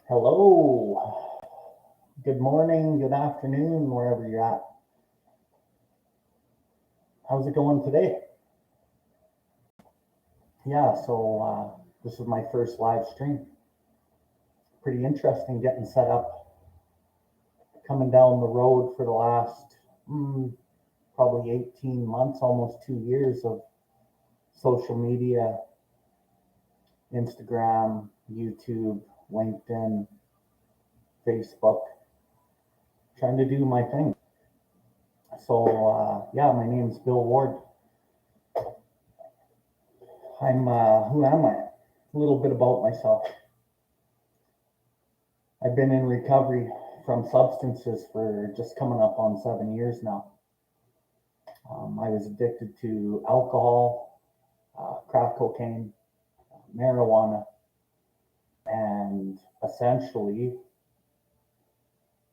Hello, good morning, good afternoon, wherever you're at. How's it going today? This is my first live stream. Pretty interesting getting set up, coming down the road for the last probably 18 months, almost 2 years of social media, Instagram, YouTube, LinkedIn, Facebook, trying to do my thing. My name's Bill Ward. Who am I? A little bit about myself. I've been in recovery from substances for just coming up on 7 years now. I was addicted to alcohol, crack cocaine, marijuana, and essentially,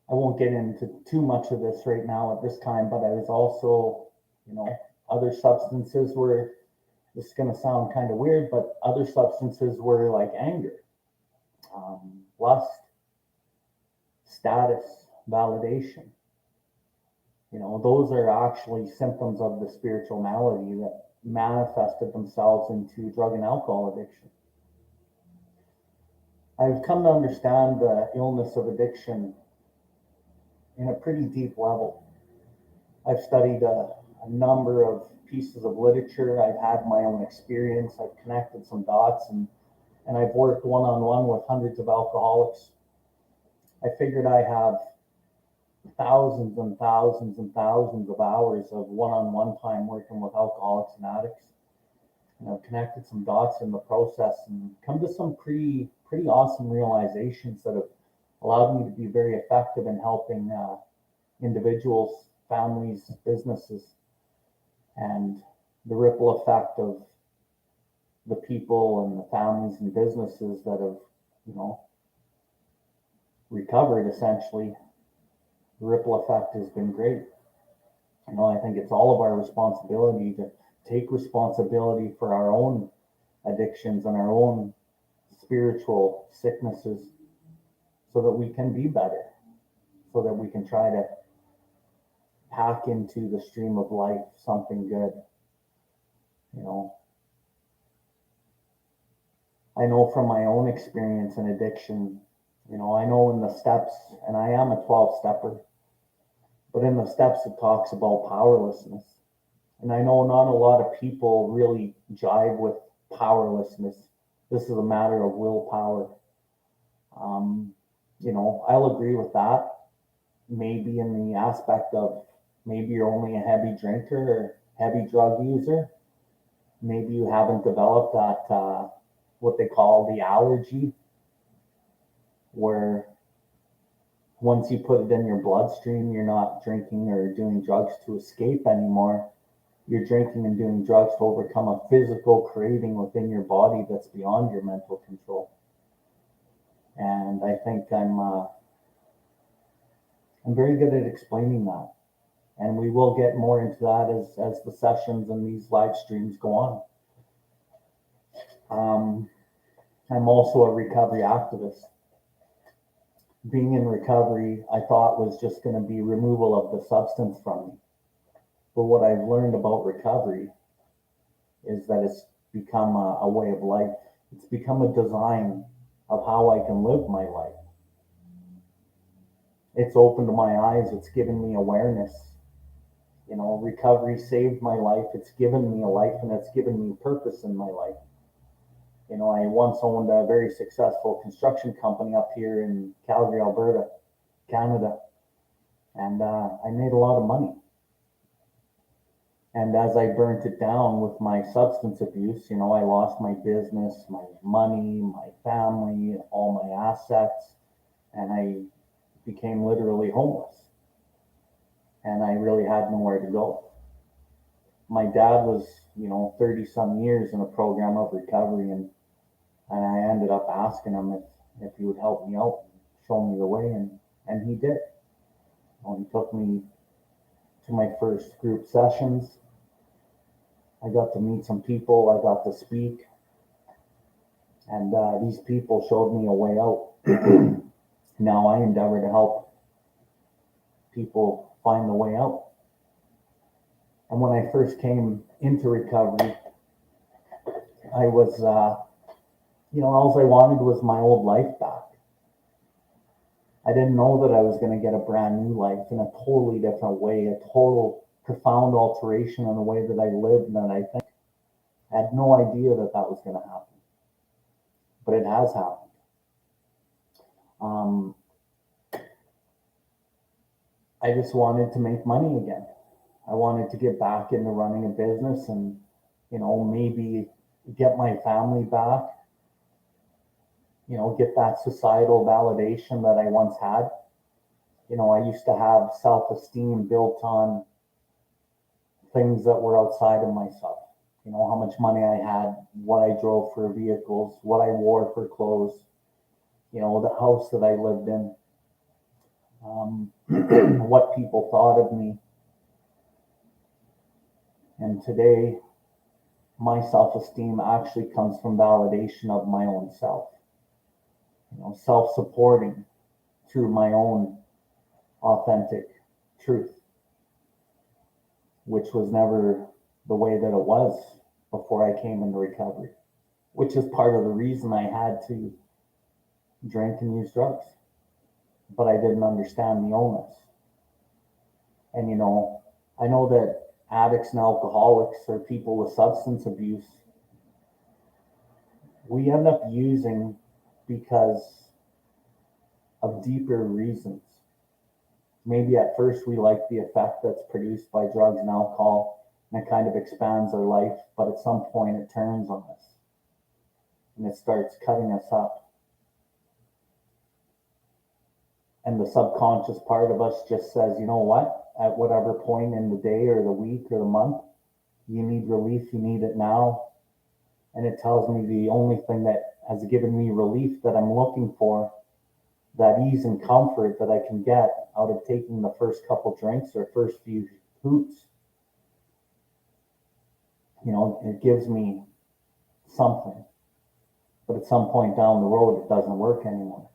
I won't get into too much of this right now at this time, but I was also, other substances were, this is going to sound kind of weird, but other substances were like anger, lust, status, validation. Those are actually symptoms of the spiritual malady that manifested themselves into drug and alcohol addiction. I've come to understand the illness of addiction in a pretty deep level. I've studied a number of pieces of literature. I've had my own experience. I've connected some dots and I've worked one-on-one with hundreds of alcoholics. I figured I have thousands and thousands and thousands of hours of one-on-one time working with alcoholics and addicts. And I've connected some dots in the process and come to some pretty awesome realizations that have allowed me to be very effective in helping individuals, families, businesses, and the ripple effect of the people and the families and businesses that have, recovered essentially. The ripple effect has been great. I think it's all of our responsibility to take responsibility for our own addictions and our own spiritual sicknesses so that we can be better, so that we can try to pack into the stream of life something good. I know from my own experience in addiction, I know in the steps, and I am a 12-stepper, but in the steps it talks about powerlessness. And I know not a lot of people really jive with powerlessness. This is a matter of willpower. I'll agree with that. Maybe in the aspect of maybe you're only a heavy drinker or heavy drug user. Maybe you haven't developed that, what they call the allergy, where once you put it in your bloodstream, you're not drinking or doing drugs to escape anymore. You're drinking and doing drugs to overcome a physical craving within your body that's beyond your mental control. And I think I'm very good at explaining that. And we will get more into that as the sessions and these live streams go on. I'm also a recovery activist. Being in recovery, I thought was just going to be removal of the substance from me. But what I've learned about recovery is that it's become a way of life. It's become a design of how I can live my life. It's opened my eyes. It's given me awareness. Recovery saved my life. It's given me a life, and it's given me purpose in my life. I once owned a very successful construction company up here in Calgary, Alberta, Canada, and I made a lot of money. And as I burnt it down with my substance abuse, I lost my business, my money, my family, all my assets, and I became literally homeless. And I really had nowhere to go. My dad was, 30 some years in a program of recovery, and I ended up asking him if he would help me out, show me the way, and he did. He took me to my first group sessions. I got to meet some people. I got to speak. And these people showed me a way out. Now I endeavor to help people find the way out. And when I first came into recovery, I was, all I wanted was my old life back. I didn't know that I was going to get a brand new life in a totally different way, a total profound alteration in the way that I lived and that I think. I had no idea that that was going to happen, but it has happened. I just wanted to make money again. I wanted to get back into running a business and, maybe get my family back, get that societal validation that I once had. I used to have self-esteem built on things that were outside of myself. How much money I had, what I drove for vehicles, what I wore for clothes, the house that I lived in, what people thought of me. And today, my self-esteem actually comes from validation of my own self, self-supporting through my own authentic truth, which was never the way that it was before I came into recovery, which is part of the reason I had to drink and use drugs. But I didn't understand the illness. And, I know that addicts and alcoholics or people with substance abuse, we end up using because of deeper reasons. Maybe at first we like the effect that's produced by drugs and alcohol, and it kind of expands our life, but at some point it turns on us and it starts cutting us up. And the subconscious part of us just says, you know what, at whatever point in the day or the week or the month, you need relief, you need it now. And it tells me the only thing that has given me relief that I'm looking for, that ease and comfort that I can get out of taking the first couple drinks or first few hoots, it gives me something. But at some point down the road, it doesn't work anymore.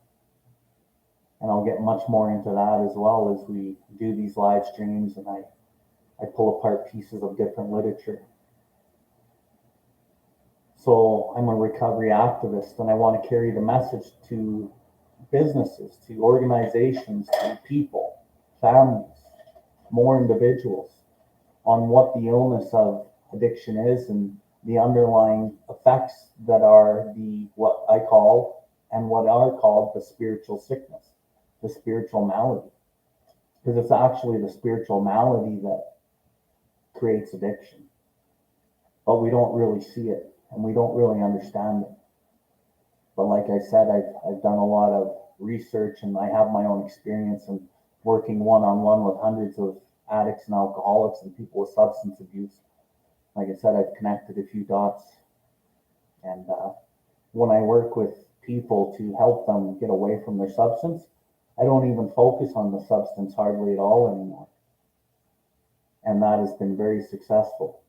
And I'll get much more into that as well as we do these live streams and I pull apart pieces of different literature. So I'm a recovery activist and I want to carry the message to businesses, to organizations, to people, families, more individuals on what the illness of addiction is and the underlying effects that are what I call and what are called the spiritual sickness, the spiritual malady. Because it's actually the spiritual malady that creates addiction. But we don't really see it and we don't really understand it. But like I said, I've done a lot of research and I have my own experience in working one-on-one with hundreds of addicts and alcoholics and people with substance abuse. Like I said, I've connected a few dots. And when I work with people to help them get away from their substance, I don't even focus on the substance hardly at all anymore. And that has been very successful.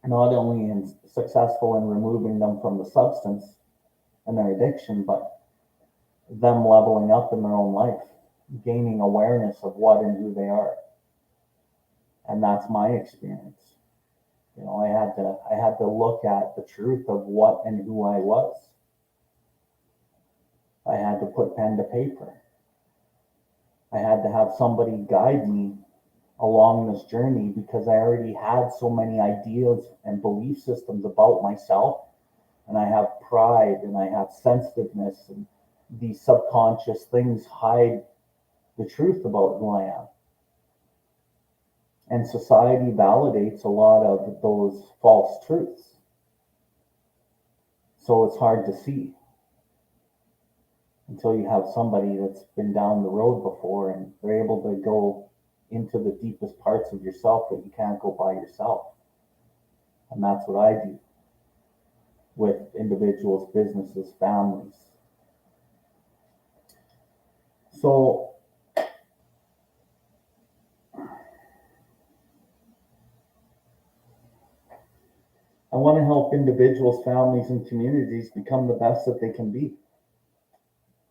Not only successful in removing them from the substance and their addiction, but them leveling up in their own life, gaining awareness of what and who they are. And that's my experience. I had to look at the truth of what and who I was. I had to put pen to paper. I had to have somebody guide me along this journey because I already had so many ideas and belief systems about myself. And I have pride and I have sensitiveness, and these subconscious things hide the truth about who I am. And society validates a lot of those false truths. So it's hard to see until you have somebody that's been down the road before and they're able to go into the deepest parts of yourself that you can't go by yourself. And that's what I do with individuals, businesses, families. So I want to help individuals, families, and communities become the best that they can be.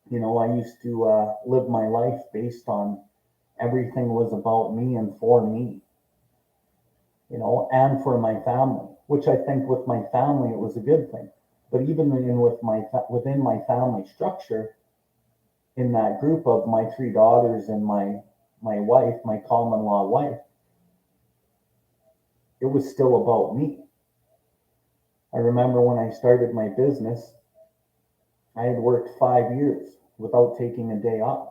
I used to live my life based on everything was about me and for me, and for my family, which I think with my family, it was a good thing. But even within my family structure, in that group of my three daughters and my wife, my common law wife, it was still about me. I remember when I started my business, I had worked 5 years without taking a day off.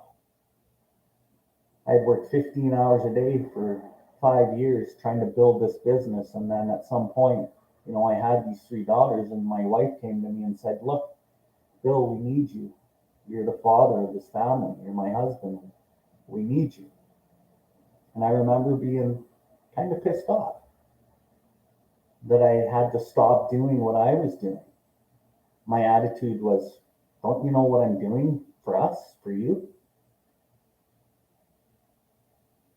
I had worked 15 hours a day for 5 years trying to build this business. And then at some point, I had these three daughters, and my wife came to me and said, "Look, Bill, we need you. You're the father of this family. You're my husband. We need you." And I remember being kind of pissed off that I had to stop doing what I was doing. My attitude was, "Don't you know what I'm doing for us, for you?"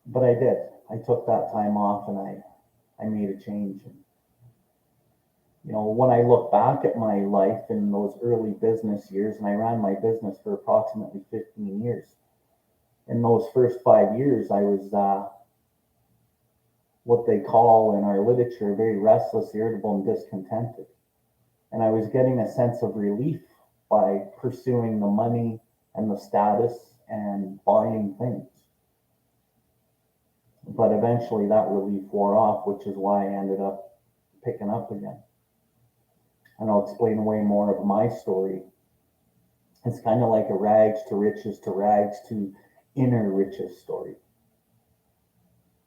But I did. I took that time off, and I made a change. And, when I look back at my life in those early business years, and I ran my business for approximately 15 years. In those first 5 years, I was what they call in our literature very restless, irritable, and discontented. And I was getting a sense of relief by pursuing the money and the status and buying things. But eventually that relief wore off, which is why I ended up picking up again. And I'll explain way more of my story. It's kind of like a rags to riches to inner riches story.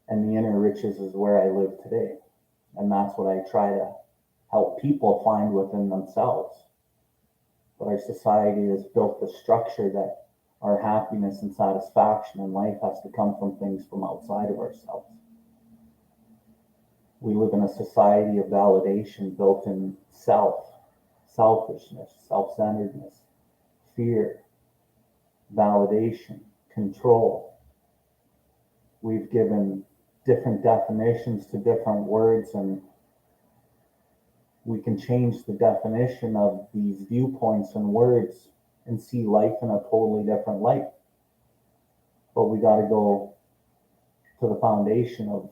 And the inner riches is where I live today. And that's what I try to help people find within themselves. But our society has built the structure that our happiness and satisfaction in life has to come from things from outside of ourselves. We live in a society of validation built in selfishness, self-centeredness, fear, validation, control. We've given different definitions to different words, and we can change the definition of these viewpoints and words and see life in a totally different light. But we got to go to the foundation of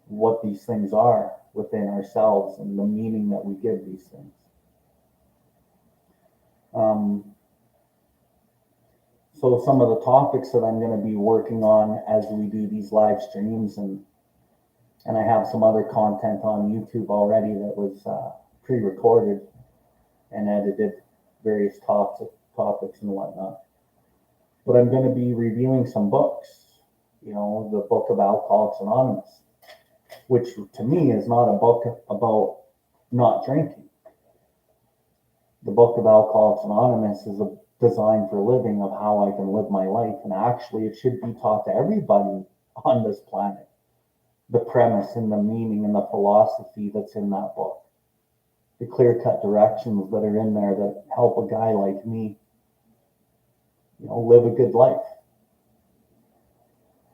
what these things are within ourselves and the meaning that we give these things. So some of the topics that I'm going to be working on as we do these live streams, and I have some other content on YouTube already that was pre-recorded and edited, various topics and whatnot. But I'm going to be reviewing some books, the book of Alcoholics Anonymous, which to me is not a book about not drinking. The book of Alcoholics Anonymous is a design for living of how I can live my life. And actually, it should be taught to everybody on this planet. The premise and the meaning and the philosophy that's in that book. The clear-cut directions that are in there that help a guy like me, live a good life.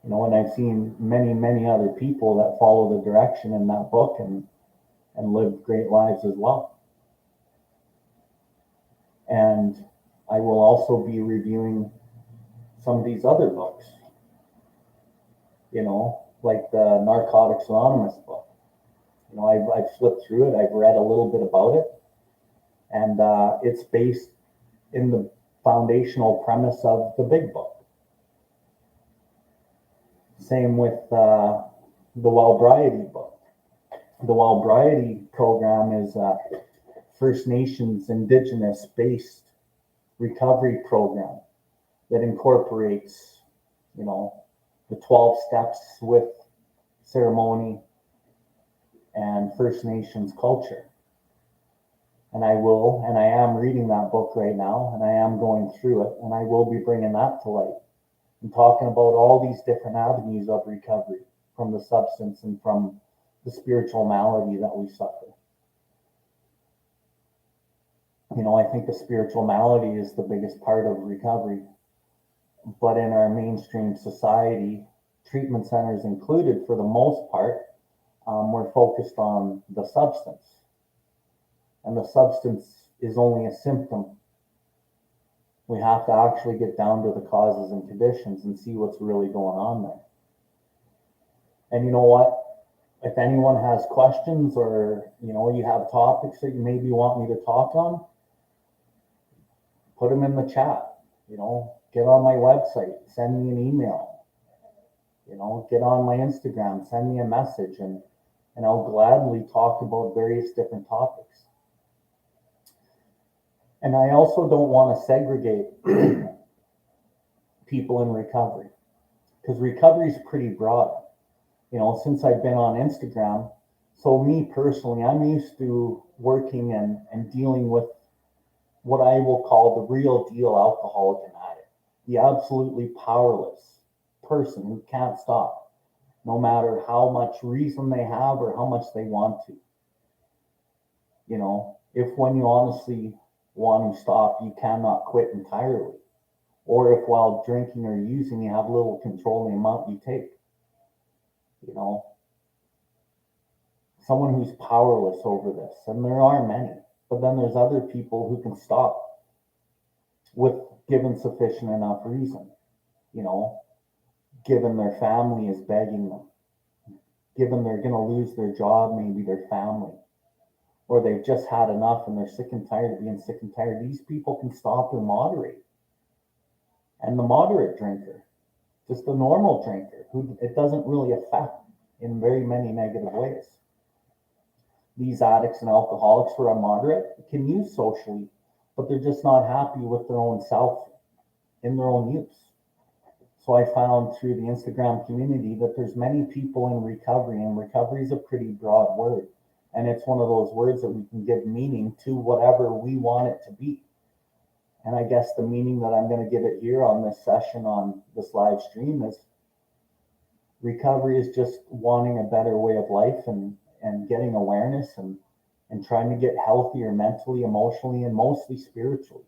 And I've seen many, many other people that follow the direction in that book and live great lives as well. And I will also be reviewing some of these other books, like the Narcotics Anonymous book. I've flipped through it. I've read a little bit about it. And it's based in the foundational premise of the big book. Same with the Wellbriety book. The Wellbriety program is a First Nations Indigenous-based recovery program that incorporates, the 12 steps with ceremony and First Nations culture. And I am reading that book right now, and I am going through it, and I will be bringing that to light and talking about all these different avenues of recovery from the substance and from the spiritual malady that we suffer. I think the spiritual malady is the biggest part of recovery. But in our mainstream society, treatment centers included, for the most part, we're focused on the substance, and the substance is only a symptom. We have to actually get down to the causes and conditions and see what's really going on there. And you know what? If anyone has questions, or you have topics that you maybe want me to talk on, put them in the chat. Get on my website, send me an email, get on my Instagram, send me a message, and I'll gladly talk about various different topics. And I also don't want to segregate people in recovery, because recovery is pretty broad. Since I've been on Instagram, so me personally, I'm used to working and dealing with what I will call the real deal alcoholic and addict, the absolutely powerless person who can't stop, no matter how much reason they have or how much they want to. If when you honestly want to stop, you cannot quit entirely, or if while drinking or using you have little control in the amount you take. Someone who's powerless over this, and there are many, but then there's other people who can stop with given sufficient enough reason, given their family is begging them, given they're going to lose their job, maybe their family, or they've just had enough and they're sick and tired of being sick and tired. These people can stop or moderate. And the moderate drinker, just the normal drinker, who it doesn't really affect in very many negative ways. These addicts and alcoholics who are moderate can use socially, but they're just not happy with their own self in their own use. So I found through the Instagram community that there's many people in recovery, and recovery is a pretty broad word. And it's one of those words that we can give meaning to whatever we want it to be. And I guess the meaning that I'm going to give it here on this session, on this live stream, is recovery is just wanting a better way of life, and getting awareness, and trying to get healthier mentally, emotionally, and mostly spiritually.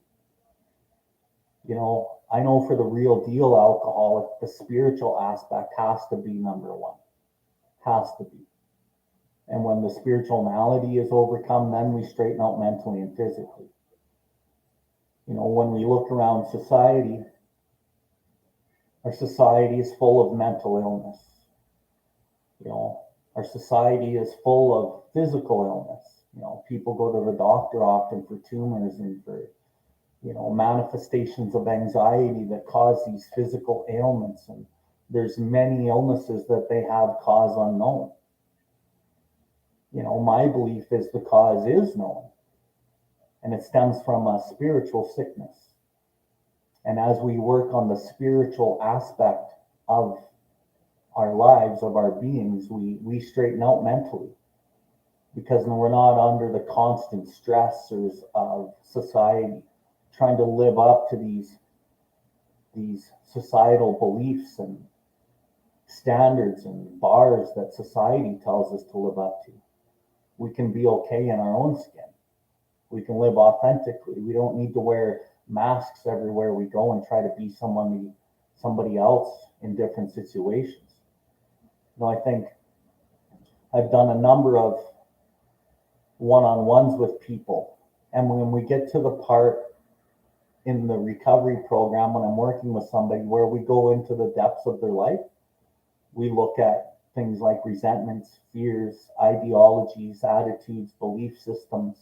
I know for the real deal alcoholic, the spiritual aspect has to be number one. Has to be. And when the spiritual malady is overcome, then we straighten out mentally and physically. When we look around society, our society is full of mental illness. Our society is full of physical illness. People go to the doctor often for tumors and for, manifestations of anxiety that cause these physical ailments. And there's many illnesses that they have cause unknown. My belief is the cause is known, and it stems from a spiritual sickness. And as we work on the spiritual aspect of our lives, of our beings, we straighten out mentally, because we're not under the constant stressors of society, trying to live up to these societal beliefs and standards and bars that society tells us to live up to. We can be okay in our own skin. We can live authentically. We don't need to wear masks everywhere we go and try to be somebody else in different situations. I think I've done a number of one-on-ones with people, and when we get to the part in the recovery program, when I'm working with somebody where we go into the depths of their life, we look at things like resentments, fears, ideologies, attitudes, belief systems,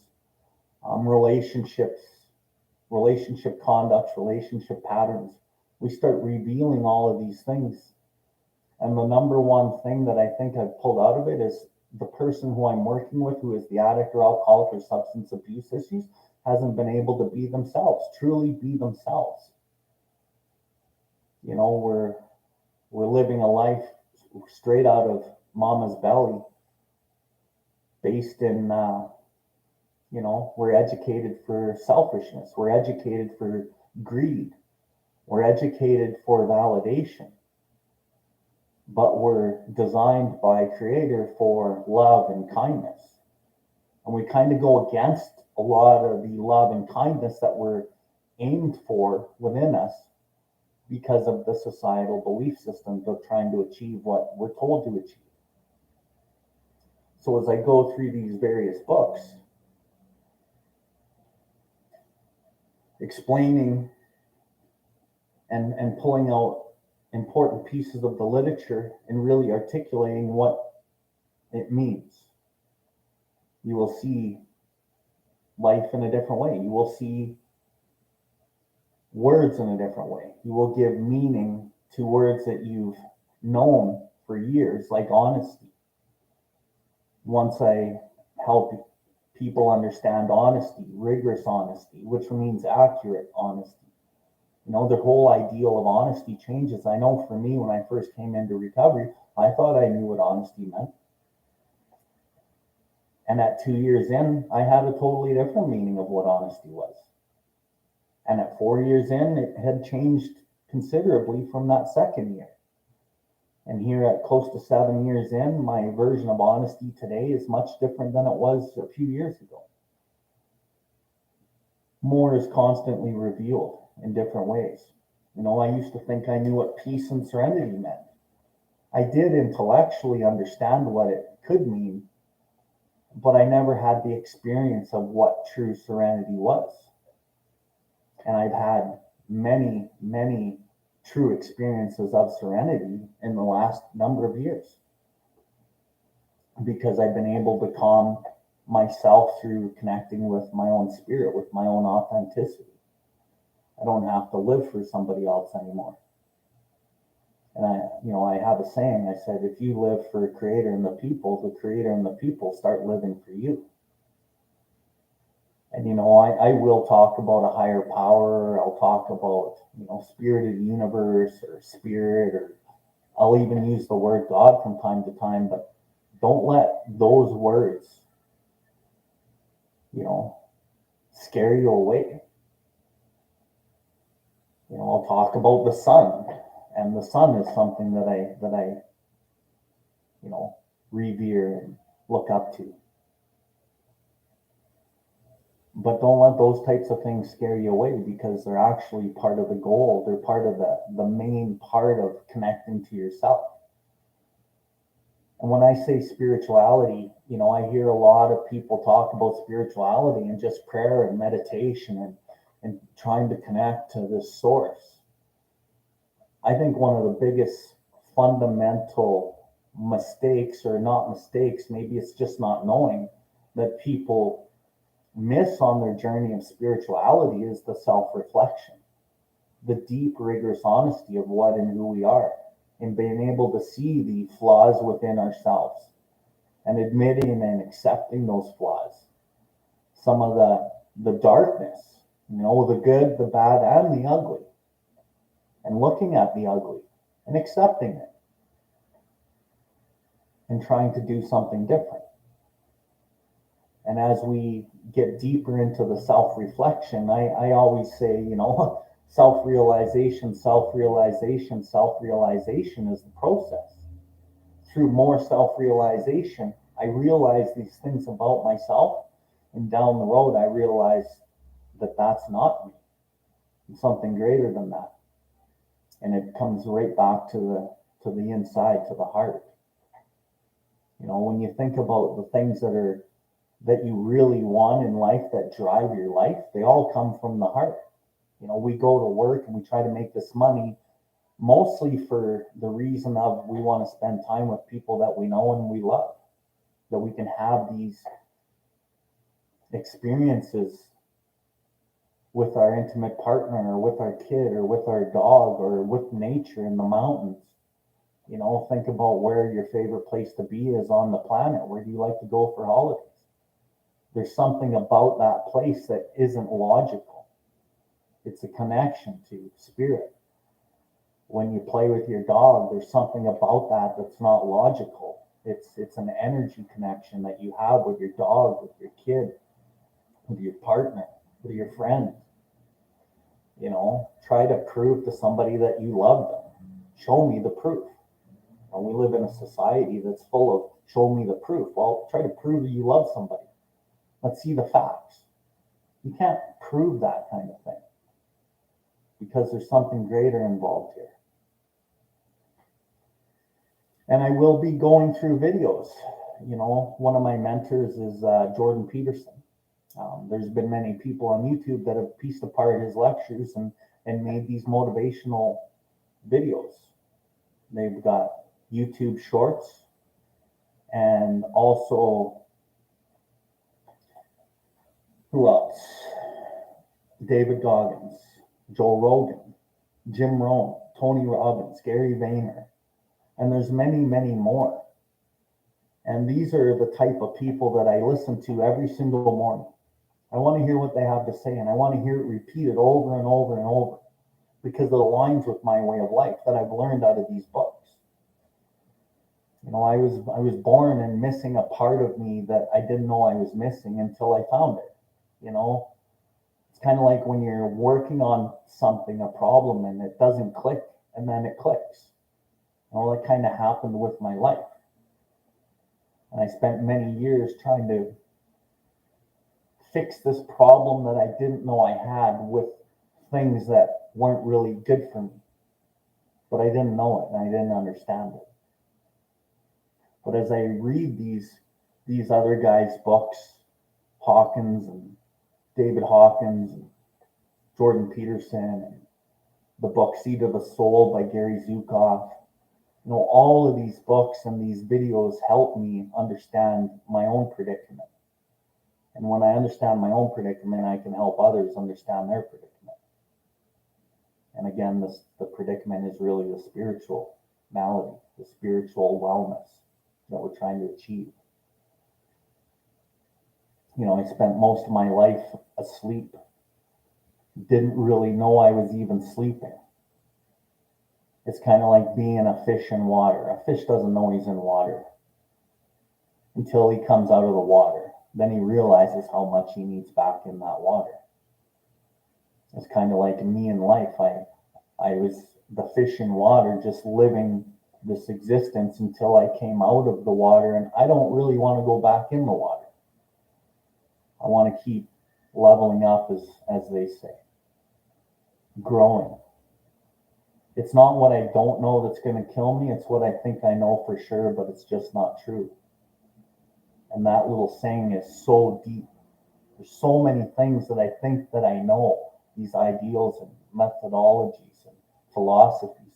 relationships, relationship conducts, relationship patterns. We start revealing all of these things. And the number one thing that I think I've pulled out of it is the person who I'm working with, who is the addict or alcoholic or substance abuse issues, hasn't been able to be themselves, truly be themselves. We're living a life straight out of mama's belly, based in, we're educated for selfishness. We're educated for greed. We're educated for validation. But we're designed by Creator for love and kindness. And we kind of go against a lot of the love and kindness that we're aimed for within us, because of the societal belief systems of trying to achieve what we're told to achieve. So as I go through these various books, explaining and pulling out important pieces of the literature and really articulating what it means, you will see life in a different way. You will see words in a different way. You will give meaning to words that you've known for years, like honesty. Once I help people understand honesty, rigorous honesty, which means accurate honesty. You know, the whole ideal of honesty changes. I know for me, when I first came into recovery, I thought I knew what honesty meant. And at 2 years in, I had a totally different meaning of what honesty was. And at 4 years in, it had changed considerably from that second year. And here at close to 7 years in, my version of honesty today is much different than it was a few years ago. More is constantly revealed in different ways. You know, I used to think I knew what peace and serenity meant. I did intellectually understand what it could mean, but I never had the experience of what true serenity was. And I've had many, many true experiences of serenity in the last number of years, because I've been able to calm myself through connecting with my own spirit, with my own authenticity. I don't have to live for somebody else anymore. And I have a saying. I said, if you live for a creator and the creator and the people start living for you. And, I will talk about a higher power. I'll talk about, spirit of the universe or spirit, or I'll even use the word God from time to time, but don't let those words, scare you away. I'll talk about the sun, and the sun is something that I revere and look up to. But don't let those types of things scare you away, because they're actually part of the goal. They're part of the main part of connecting to yourself. And when I say spirituality, I hear a lot of people talk about spirituality and just prayer and meditation and trying to connect to this source. I think one of the biggest fundamental mistakes, or not mistakes, maybe it's just not knowing, that people miss on their journey of spirituality is the self-reflection, the deep, rigorous honesty of what and who we are, and being able to see the flaws within ourselves and admitting and accepting those flaws, some of the darkness, the good, the bad, and the ugly, and looking at the ugly and accepting it and trying to do something different. And as we get deeper into the self-reflection, I always say, self-realization is the process. Through more self-realization, I realize these things about myself, and down the road, I realize that that's not me. It's something greater than that. And it comes right back to the inside, to the heart. When you think about the things that you really want in life, that drive your life, they all come from the heart. We go to work and we try to make this money mostly for the reason of we want to spend time with people that we know and we love, that we can have these experiences with our intimate partner, or with our kid, or with our dog, or with nature in the mountains. Think about where your favorite place to be is on the planet. Where do you like to go for holidays? There's something about that place that isn't logical. It's a connection to spirit. When you play with your dog, there's something about that that's not logical. It's an energy connection that you have with your dog, with your kid, with your partner, with your friend. Try to prove to somebody that you love them. Show me the proof. And we live in a society that's full of show me the proof. Well, try to prove you love somebody. Let's see the facts. You can't prove that kind of thing, because there's something greater involved here. And I will be going through videos one of my mentors is Jordan Peterson. There's been many people on YouTube that have pieced apart his lectures and made these motivational videos. They've got YouTube shorts, and also, who else? David Goggins, Joe Rogan, Jim Rohn, Tony Robbins, Gary Vayner, and there's many, many more. And these are the type of people that I listen to every single morning. I want to hear what they have to say, and I want to hear it repeated over and over and over, because it aligns with my way of life that I've learned out of these books. I was born and missing a part of me that I didn't know I was missing until I found it. It's kind of like when you're working on something, a problem, and it doesn't click, and then it clicks. That kind of happened with my life. And I spent many years trying to fix this problem that I didn't know I had with things that weren't really good for me. But I didn't know it, and I didn't understand it. But as I read these other guys' books, Hawkins and David Hawkins and Jordan Peterson, and the book Seed of the Soul by Gary Zukav, all of these books and these videos help me understand my own predicament. And when I understand my own predicament, I can help others understand their predicament. And again, the predicament is really the spiritual malady, the spiritual wellness that we're trying to achieve. I spent most of my life asleep. Didn't really know I was even sleeping. It's kind of like being a fish in water. A fish doesn't know he's in water until he comes out of the water. Then he realizes how much he needs back in that water. It's kind of like me in life. I was the fish in water, just living this existence until I came out of the water, and I don't really want to go back in the water. I want to keep leveling up, as they say, growing. It's not what I don't know that's going to kill me. It's what I think I know for sure, but it's just not true. And that little saying is so deep. There's so many things that I think that I know, these ideals and methodologies and philosophies,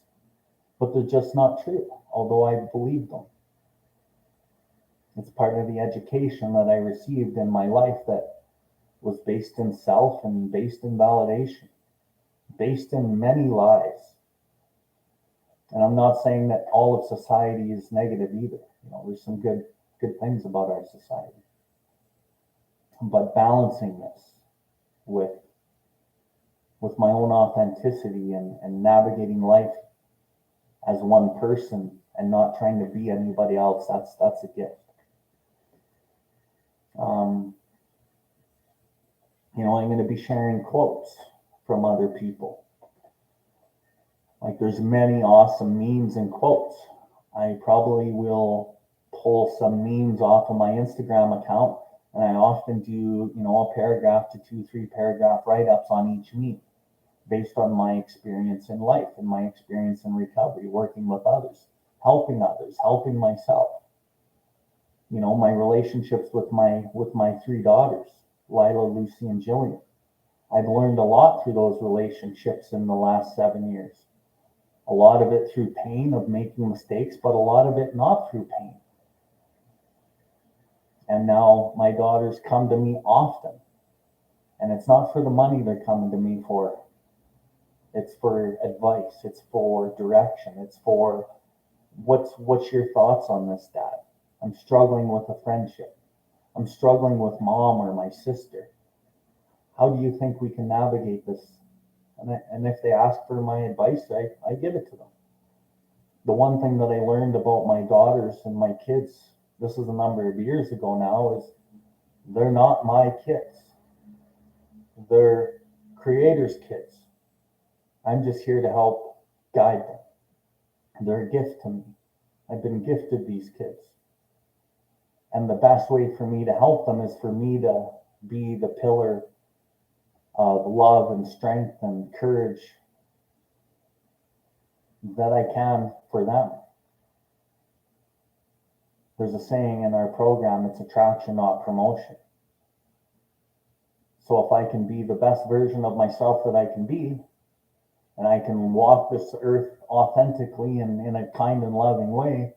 but they're just not true, although I believe them. It's part of the education that I received in my life that was based in self and based in validation, based in many lies. And I'm not saying that all of society is negative either. There's some good things about our society. But balancing this with my own authenticity and navigating life as one person and not trying to be anybody else, that's a gift. I'm going to be sharing quotes from other people. Like, there's many awesome memes and quotes. I probably will pull some memes off of my Instagram account, and I often do, a paragraph to 2-3 paragraph write-ups on each meme based on my experience in life and my experience in recovery, working with others, helping myself. My relationships with my 3 daughters, Lila, Lucy, and Jillian. I've learned a lot through those relationships in the last 7 years. A lot of it through pain of making mistakes, but a lot of it not through pain. And now my daughters come to me often. And it's not for the money they're coming to me for. It's for advice. It's for direction. It's for what's your thoughts on this, Dad? I'm struggling with a friendship. I'm struggling with mom or my sister. How do you think we can navigate this? And if they ask for my advice, I give it to them. The one thing that I learned about my daughters and my kids, this is a number of years ago now, is they're not my kids. They're Creator's kids. I'm just here to help guide them. They're a gift to me. I've been gifted these kids. And the best way for me to help them is for me to be the pillar of love and strength and courage that I can for them. There's a saying in our program, it's attraction, not promotion. So if I can be the best version of myself that I can be, and I can walk this earth authentically and in a kind and loving way,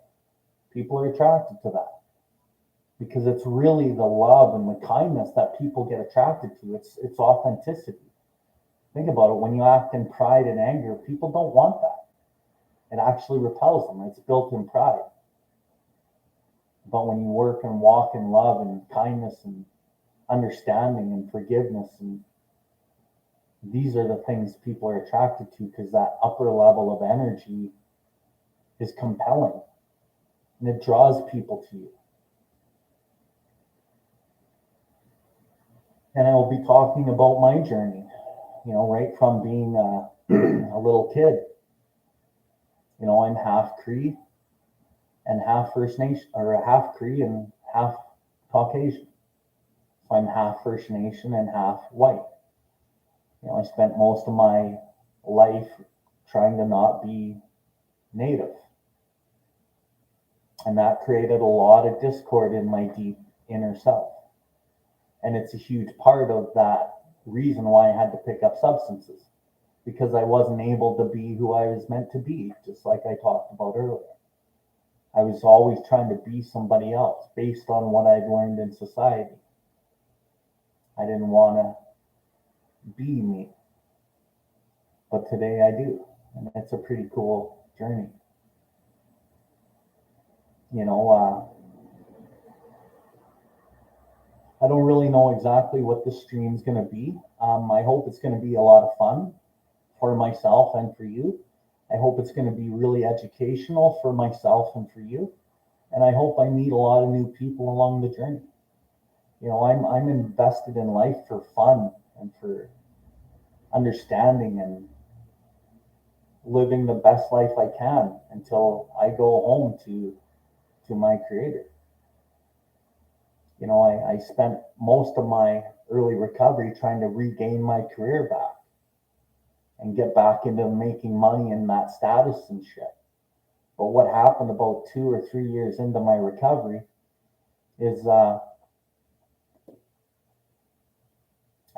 people are attracted to that. Because it's really the love and the kindness that people get attracted to. It's authenticity. Think about it. When you act in pride and anger, people don't want that. It actually repels them. It's built in pride. But when you work and walk in love and kindness and understanding and forgiveness, and these are the things people are attracted to, because that upper level of energy is compelling and it draws people to you. And I will be talking about my journey, right from being a little kid. I'm half Cree and half First Nation, or half Cree and half Caucasian. So I'm half First Nation and half white. I spent most of my life trying to not be Native. And that created a lot of discord in my deep inner self. And it's a huge part of that reason why I had to pick up substances, because I wasn't able to be who I was meant to be, just like I talked about earlier. I was always trying to be somebody else based on what I'd learned in society. I didn't want to be me. But today I do. And it's a pretty cool journey. I don't really know exactly what this stream's going to be. I hope it's going to be a lot of fun for myself and for you. I hope it's going to be really educational for myself and for you. And I hope I meet a lot of new people along the journey. I'm invested in life for fun and for understanding and living the best life I can until I go home to my creator. I spent most of my early recovery trying to regain my career back and get back into making money and that status and shit. But what happened about 2 or 3 years into my recovery is I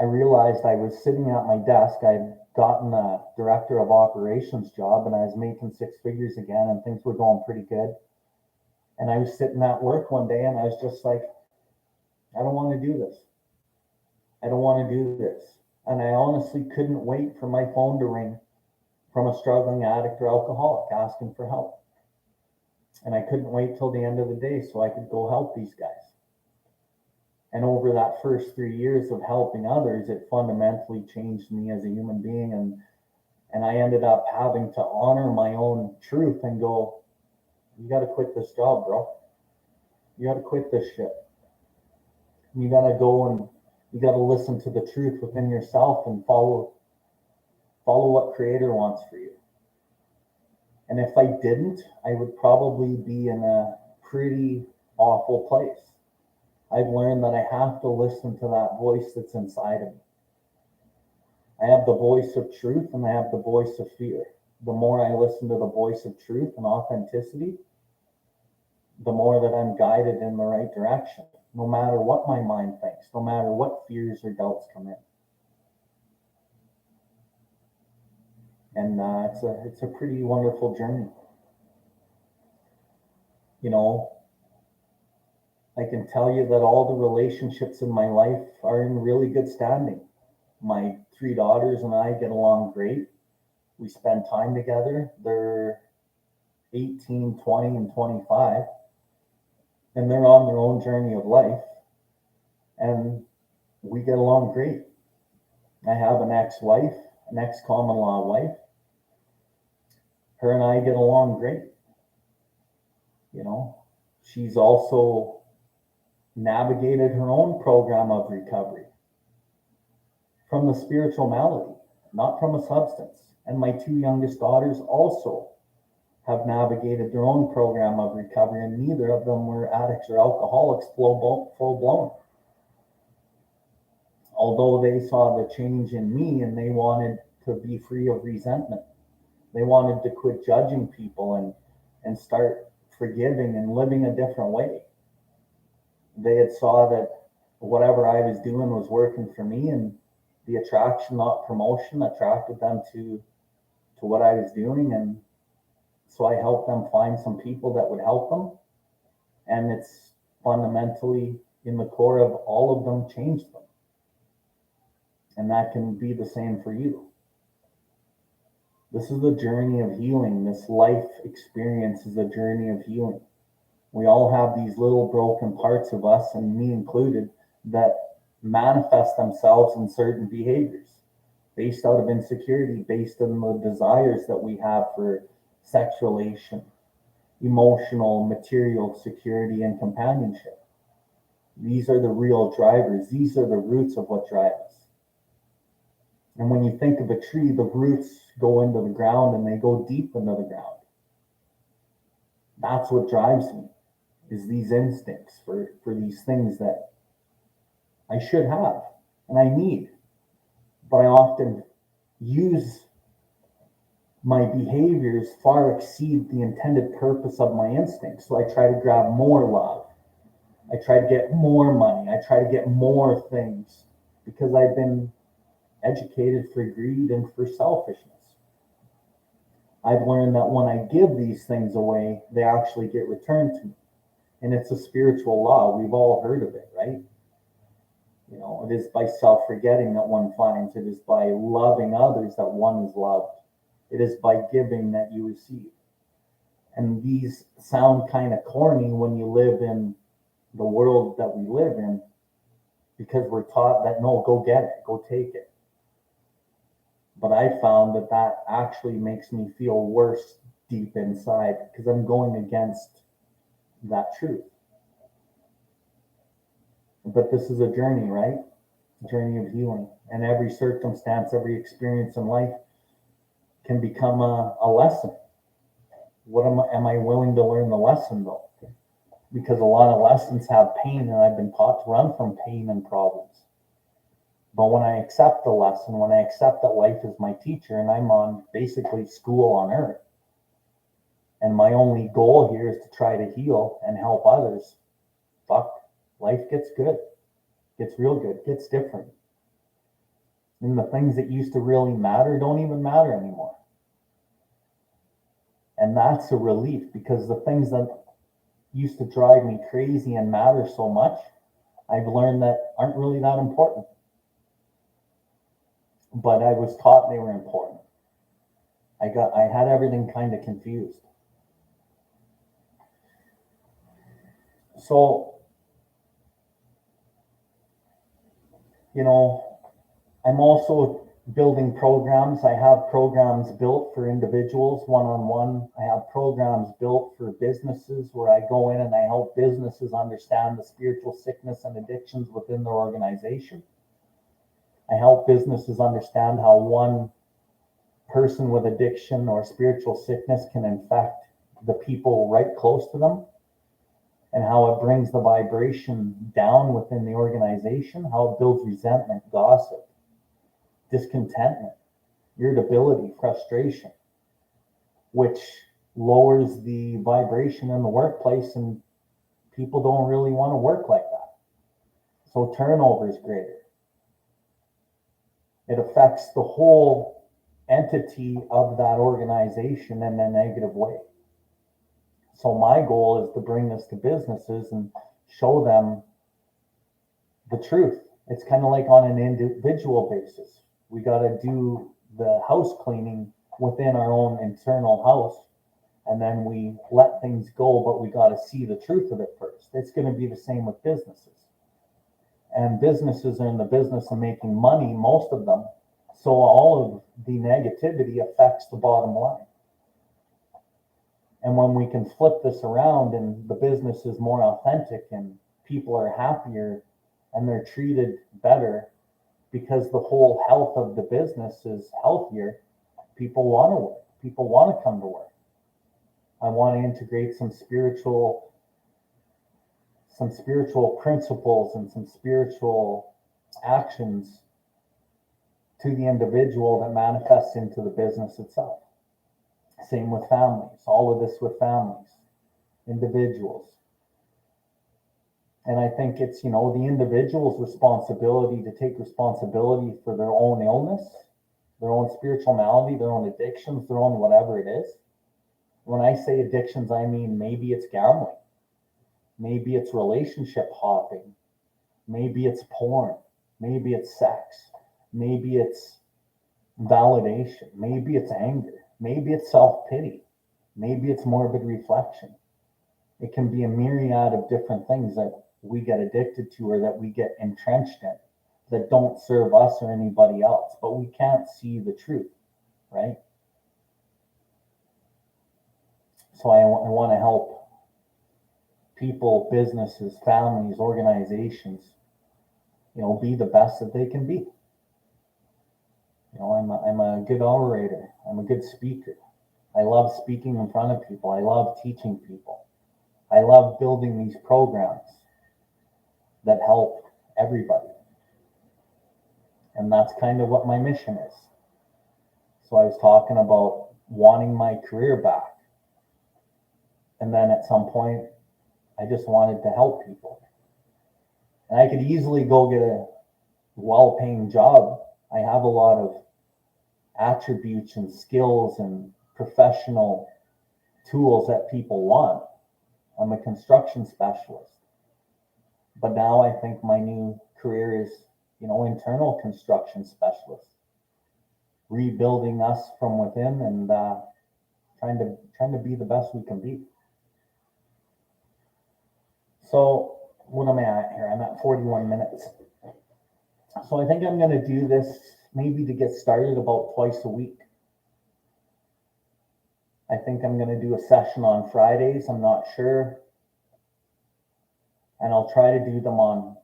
realized I was sitting at my desk. I'd gotten a director of operations job and I was making 6 figures again and things were going pretty good. And I was sitting at work one day and I was just like, I don't want to do this. I don't want to do this. And I honestly couldn't wait for my phone to ring from a struggling addict or alcoholic asking for help. And I couldn't wait till the end of the day so I could go help these guys. And over that first 3 years of helping others, it fundamentally changed me as a human being. And I ended up having to honor my own truth and go, you got to quit this job, bro. You got to quit this shit. You got to go and you got to listen to the truth within yourself and follow what Creator wants for you. And if I didn't, I would probably be in a pretty awful place. I've learned that I have to listen to that voice that's inside of me. I have the voice of truth and I have the voice of fear. The more I listen to the voice of truth and authenticity, the more that I'm guided in the right direction, no matter what my mind thinks, no matter what fears or doubts come in. And it's a pretty wonderful journey. I can tell you that all the relationships in my life are in really good standing. My 3 daughters and I get along great. We spend time together. They're 18, 20, and 25. And they're on their own journey of life. And we get along great. I have an ex-wife, an ex-common law wife. Her and I get along great. She's also navigated her own program of recovery from the spiritual malady, not from a substance. And my 2 youngest daughters also have navigated their own program of recovery, and neither of them were addicts or alcoholics full blown. Although they saw the change in me and they wanted to be free of resentment. They wanted to quit judging people and start forgiving and living a different way. They had saw that whatever I was doing was working for me, and the attraction, not promotion, attracted them to what I was doing. And so I helped them find some people that would help them. And it's fundamentally in the core of all of them changed them. And that can be the same for you. This is a journey of healing. This life experience is a journey of healing. We all have these little broken parts of us, and me included, that manifest themselves in certain behaviors based out of insecurity, based on the desires that we have for sexualization, emotional, material security, and companionship. These are the real drivers. These are the roots of what drive us. And when you think of a tree, the roots go into the ground and they go deep into the ground. That's what drives me, is these instincts for these things that I should have and I need. But I often use my behaviors far exceed the intended purpose of my instincts. So I try to grab more love. I try to get more money. I try to get more things because I've been educated for greed and for selfishness. I've learned that when I give these things away, they actually get returned to me. And it's a spiritual law. We've all heard of it, right? You know, it is by self-forgetting that one finds. It is by loving others that one is loved. It is by giving that you receive. And these sound kind of corny when you live in the world that we live in, because we're taught that, no, go get it, go take it. But I found that that actually makes me feel worse deep inside because I'm going against that truth. But this is a journey, right? A journey of healing. And every circumstance, every experience in life can become a lesson. What am I willing to learn the lesson though? Because a lot of lessons have pain, and I've been taught to run from pain and problems. But when I accept the lesson, when I accept that life is my teacher and I'm on basically school on earth, and my only goal here is to try to heal and help others, fuck, life gets good, gets real good, gets different. And the things that used to really matter don't even matter anymore. And that's a relief, because the things that used to drive me crazy and matter so much, I've learned that aren't really that important. But I was taught they were important. I had everything kind of confused. So, you know, I'm also building programs. I have programs built for individuals one-on-one. I have programs built for businesses where I go in and I help businesses understand the spiritual sickness and addictions within their organization. I help businesses understand how one person with addiction or spiritual sickness can infect the people right close to them, and how it brings the vibration down within the organization, how it builds resentment, gossip, discontentment, irritability, frustration, which lowers the vibration in the workplace, and people don't really want to work like that. So turnover is greater. It affects the whole entity of that organization in a negative way. So my goal is to bring this to businesses and show them the truth. It's kind of like on an individual basis. We got to do the house cleaning within our own internal house, and then we let things go, but we got to see the truth of it first. It's going to be the same with businesses. And businesses are in the business of making money, most of them. So all of the negativity affects the bottom line. And when we can flip this around and the business is more authentic and people are happier and they're treated better because the whole health of the business is healthier, people want to work. People want to come to work. I want to integrate some spiritual principles and some spiritual actions to the individual that manifests into the business itself. Same with families, all of this with families. individuals. And I think it's, the individual's responsibility to take responsibility for their own illness, their own spiritual malady, their own addictions, their own whatever it is. When I say addictions, I mean maybe it's gambling, maybe it's relationship hopping, maybe it's porn, maybe it's sex, maybe it's validation, maybe it's anger, maybe it's self-pity, maybe it's morbid reflection. It can be a myriad of different things that we get addicted to or that we get entrenched in that don't serve us or anybody else, but we can't see the truth, right? So I want to help people, businesses, families, organizations, be the best that they can be. I'm a good orator. I'm a good speaker. I love speaking in front of people. I love teaching people. I love building these programs that help everybody. And that's kind of what my mission is. So I was talking about wanting my career back. And then at some point, I just wanted to help people. And I could easily go get a well-paying job. I have a lot of attributes and skills and professional tools that people want. I'm a construction specialist. But now I think my new career is, internal construction specialist, rebuilding us from within and trying to be the best we can be. So what am I at here? I'm at 41 minutes. So I think I'm going to do this maybe to get started about twice a week. I think I'm going to do a session on Fridays. I'm not sure. And I'll try to do them on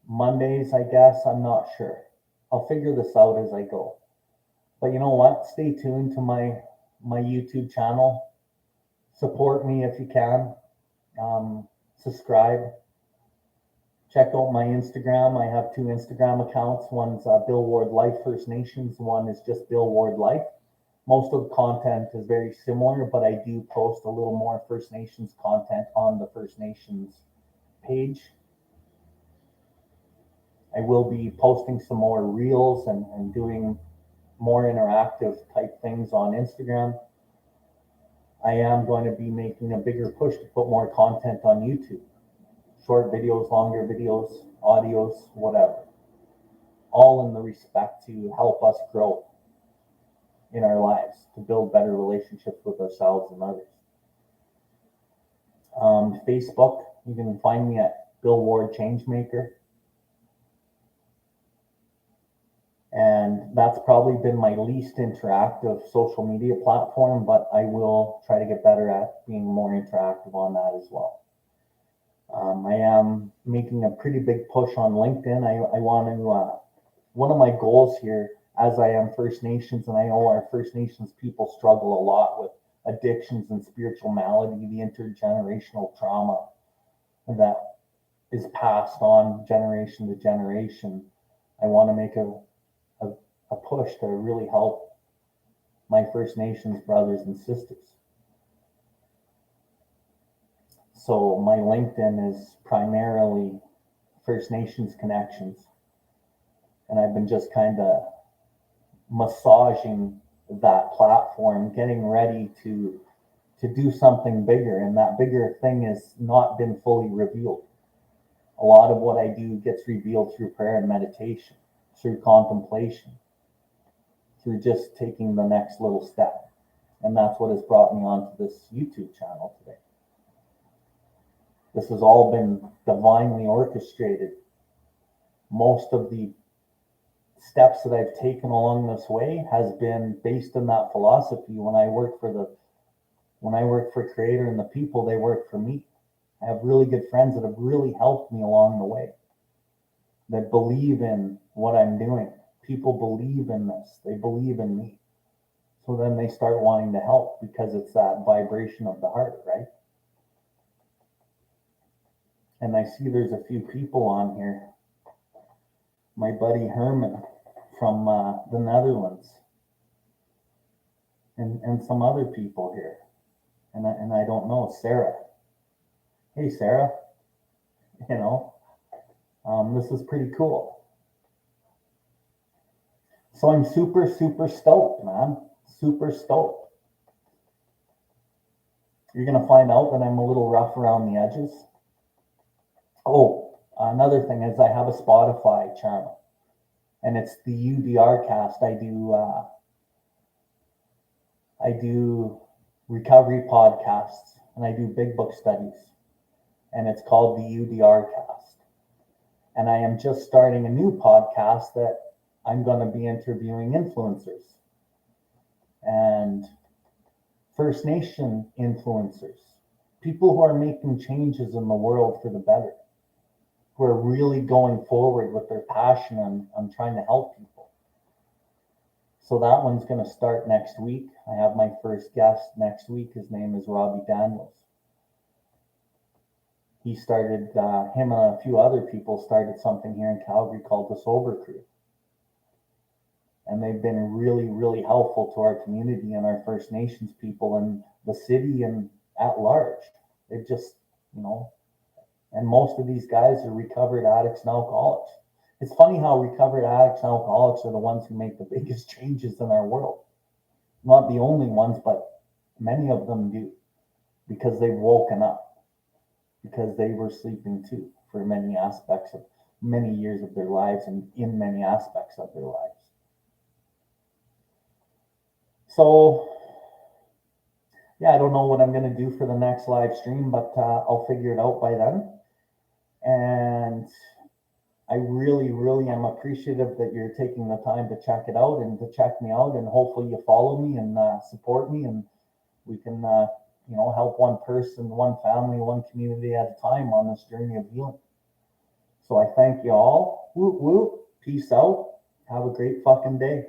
Mondays, I guess. I'm not sure. I'll figure this out as I go. But you know what? Stay tuned to my YouTube channel. Support me if you can. Subscribe. Check out my Instagram. I have 2 Instagram accounts. One's Billwardlife First Nations. One is just Billwardlife. Most of the content is very similar, but I do post a little more First Nations content on the First Nations page. I will be posting some more reels and doing more interactive type things on Instagram. I am going to be making a bigger push to put more content on YouTube. Short videos, longer videos, audios, whatever. All in the respect to help us grow in our lives, to build better relationships with ourselves and others. Facebook, you can find me at Bill Ward Changemaker. And that's probably been my least interactive social media platform, but I will try to get better at being more interactive on that as well. I am making a pretty big push on LinkedIn. I want to, one of my goals here, as I am First Nations, and I know our First Nations people struggle a lot with addictions and spiritual malady, the intergenerational trauma that is passed on generation to generation. I want to make a push to really help my First Nations brothers and sisters. So my LinkedIn is primarily First Nations connections. And I've been just kind of massaging that platform, getting ready to do something bigger. And that bigger thing has not been fully revealed. A lot of what I do gets revealed through prayer and meditation, through contemplation, through just taking the next little step. And that's what has brought me onto this YouTube channel today. This has all been divinely orchestrated. Most of the steps that I've taken along this way has been based on that philosophy. When I work for Creator and the people, they work for me. I have really good friends that have really helped me along the way, that believe in what I'm doing. People believe in this. They believe in me. So then they start wanting to help because it's that vibration of the heart, right? And I see there's a few people on here. My buddy Herman from the Netherlands, and some other people here. And I don't know, Sarah. Hey, Sarah, you know, this is pretty cool. So I'm super, super stoked, man. Super stoked. You're going to find out that I'm a little rough around the edges. Oh, another thing is I have a Spotify channel, and it's the Udr Cast. I do recovery podcasts, and I do big book studies, and it's called the Udr Cast. And I am just starting a new podcast that I'm going to be interviewing influencers and First Nation influencers, people who are making changes in the world for the better, who are really going forward with their passion on trying to help people. So that one's going to start next week. I have my first guest next week. His name is Robbie Daniels. He started, him and a few other people started something here in Calgary called the Sober Crew. And they've been really, really helpful to our community and our First Nations people and the city and at large. They've just, and most of these guys are recovered addicts and alcoholics. It's funny how recovered addicts and alcoholics are the ones who make the biggest changes in our world. Not the only ones, but many of them do, because they've woken up, because they were sleeping too for many aspects of many years of their lives and in many aspects of their lives. So, yeah, I don't know what I'm going to do for the next live stream, but I'll figure it out by then. And I really, really am appreciative that you're taking the time to check it out and to check me out. And hopefully you follow me and support me, and we can, help one person, one family, one community at a time on this journey of healing. So I thank you all. Woo, woo. Peace out. Have a great fucking day.